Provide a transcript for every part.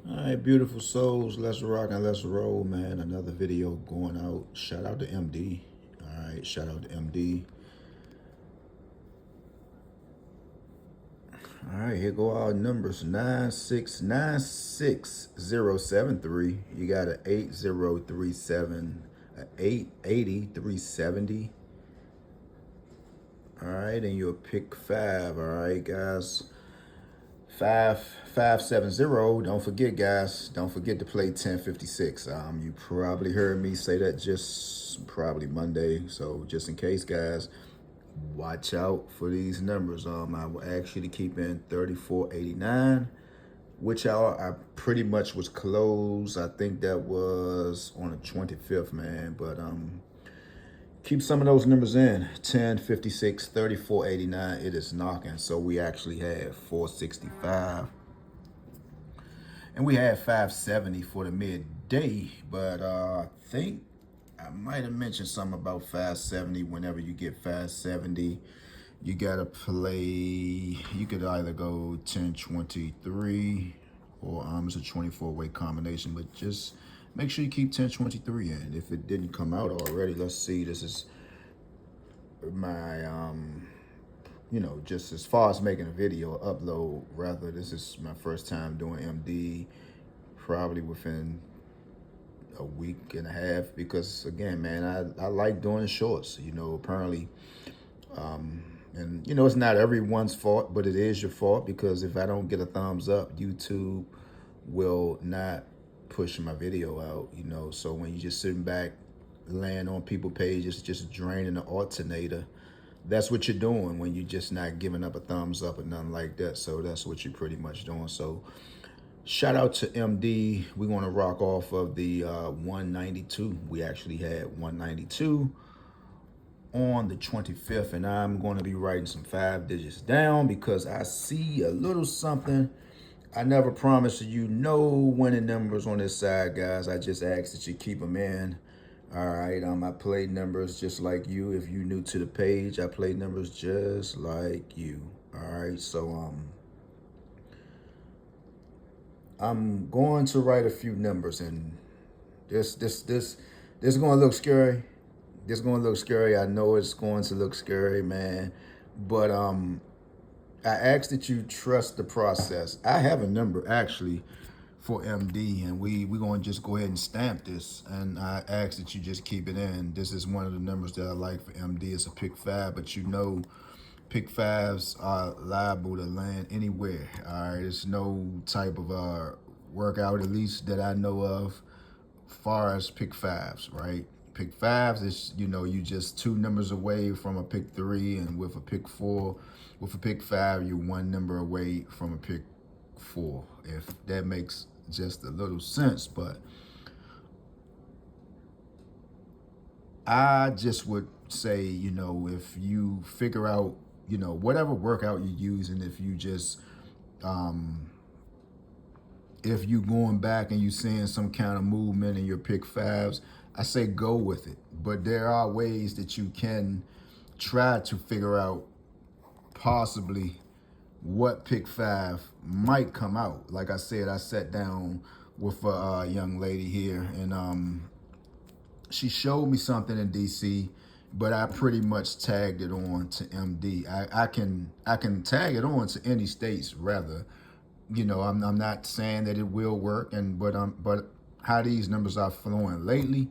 All right, beautiful souls. Let's rock and let's roll, man. Another video going out. Shout out to MD. All right, shout out to MD. All right, here go our numbers. 9696073. You got an 8037, an 880, 370. All right, and your pick five. All right, guys. 5570. Don't forget, guys. Don't forget to play 1056. You probably heard me say that just probably Monday. So just in case, guys, watch out for these numbers. I will ask you to keep in 3489, which I pretty much was closed. I think that was on the 25th, man. But keep some of those numbers in. 10, 56, 34, 89. It is knocking. So we actually have 465. And we had 570 for the midday. But I think I might have mentioned something about 570. Whenever you get 570, you got to play. You could either go 1023 or it's a 24-way combination. But just make sure you keep 1023 in. If it didn't come out already, let's see. This is my, just as far as making a video upload, rather, this is my first time doing MD, probably within a week and a half, because again, man, I like doing shorts, apparently. And, it's not everyone's fault, but it is your fault, because if I don't get a thumbs up, YouTube will not push my video out, So when you're just sitting back, laying on people's pages, just draining the alternator, that's what you're doing when you're just not giving up a thumbs up or nothing like that. So that's what you're pretty much doing. So shout out to MD. We're going to rock off of the 192. We actually had 192 on the 25th, and I'm going to be writing some 5 digits down because I see a little something. I never promised you no winning numbers on this side, guys. I just ask that you keep them in. All right, I play numbers just like you. If you're new to the page, I play numbers just like you. All right, so I'm going to write a few numbers, and this is going to look scary. This is going to look scary. I know it's going to look scary, man. But I ask that you trust the process. I have a number actually for MD, and we're going to just go ahead and stamp this, and I ask that you just keep it in. This is one of the numbers that I like for MD. It's a pick 5, but pick 5s are liable to land anywhere. All right, it's no type of workout, at least that I know of, far as pick 5s, right? Pick 5s is, you just 2 numbers away from a pick 3, and with a pick 4, with a pick 5, you're 1 number away from a pick 4, if that makes just a little sense. But I just would say, if you figure out, whatever workout you're using, if you just, if you going back and you seeing some kind of movement in your pick 5s, I say go with it. But there are ways that you can try to figure out possibly what pick 5 might come out. Like I said, I sat down with a young lady here, and she showed me something in DC, but I pretty much tagged it on to MD. I can tag it on to any states, rather. I'm not saying that it will work, but how these numbers are flowing lately,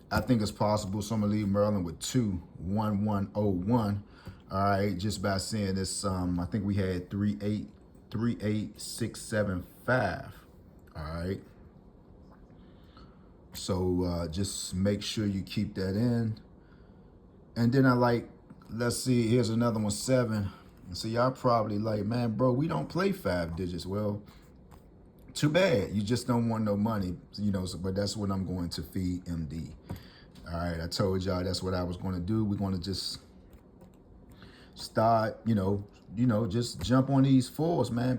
I think it's possible someone leave Maryland with 21101. All right, just by seeing this, I think we had 38675. All right. So just make sure you keep that in. And then let's see, here's another one, 7. So y'all probably like, man, bro, we don't play 5 digits. Well, too bad. You just don't want no money, but that's what I'm going to feed MD. All right, I told y'all that's what I was going to do. We're going to just start, just jump on these 4s, man.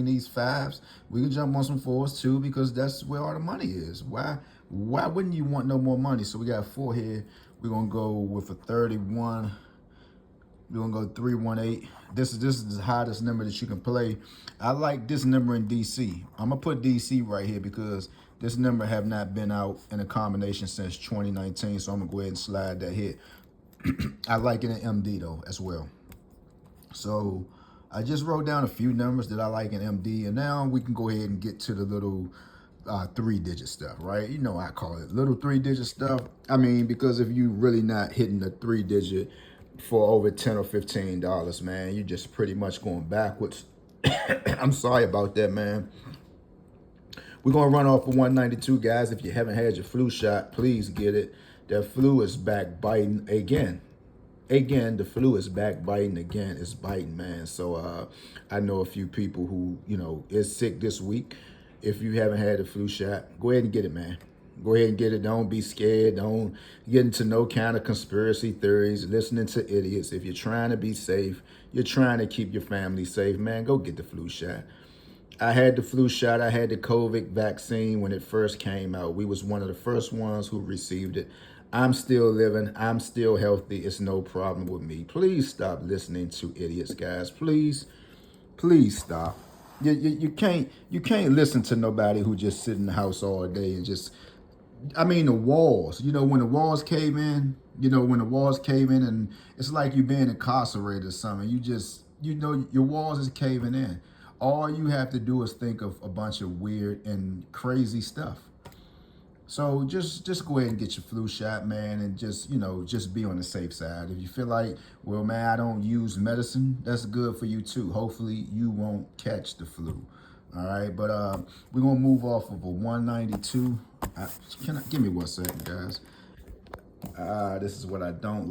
These 5s. We can jump on some 4s too, because that's where all the money is. Why wouldn't you want no more money? So we got 4 here. We're going to go with a 31. We're gonna go 318. This is the hottest number that you can play. I like this number in DC. I'm gonna put DC right here because this number have not been out in a combination since 2019. So I'm gonna go ahead and slide that hit. I like it in MD though as well. So I just wrote down a few numbers that I like in MD, and now we can go ahead and get to the little 3-digit stuff, right? You know, I call it little 3-digit stuff. I mean, because if you really not hitting the 3-digit for over $10 or $15, man, you just pretty much going backwards. I'm sorry about that, man. We're going to run off of 192, guys. If you haven't had your flu shot, please get it. That flu is back biting again. Again, the flu is back biting again. It's biting, man. So I know a few people who, you know, is sick this week. If you haven't had the flu shot, go ahead and get it, man. Go ahead and get it. Don't be scared. Don't get into no kind of conspiracy theories, listening to idiots. If you're trying to be safe, you're trying to keep your family safe, man, go get the flu shot. I had the flu shot. I had the COVID vaccine when it first came out. We was one of the first ones who received it. I'm still living. I'm still healthy. It's no problem with me. Please stop listening to idiots, guys. Please, please stop. You can't listen to nobody who just sit in the house all day and just. I mean, the walls. You know, when the walls cave in. You know, when the walls cave in, and it's like you being incarcerated or something. You just, you know, your walls is caving in. All you have to do is think of a bunch of weird and crazy stuff. So just go ahead and get your flu shot, man, and just, you know, just be on the safe side. If you feel like, well, man, I don't use medicine, that's good for you too. Hopefully you won't catch the flu. All right, but we're gonna move off of a 192. Give me 1 second, guys. This is what I don't like.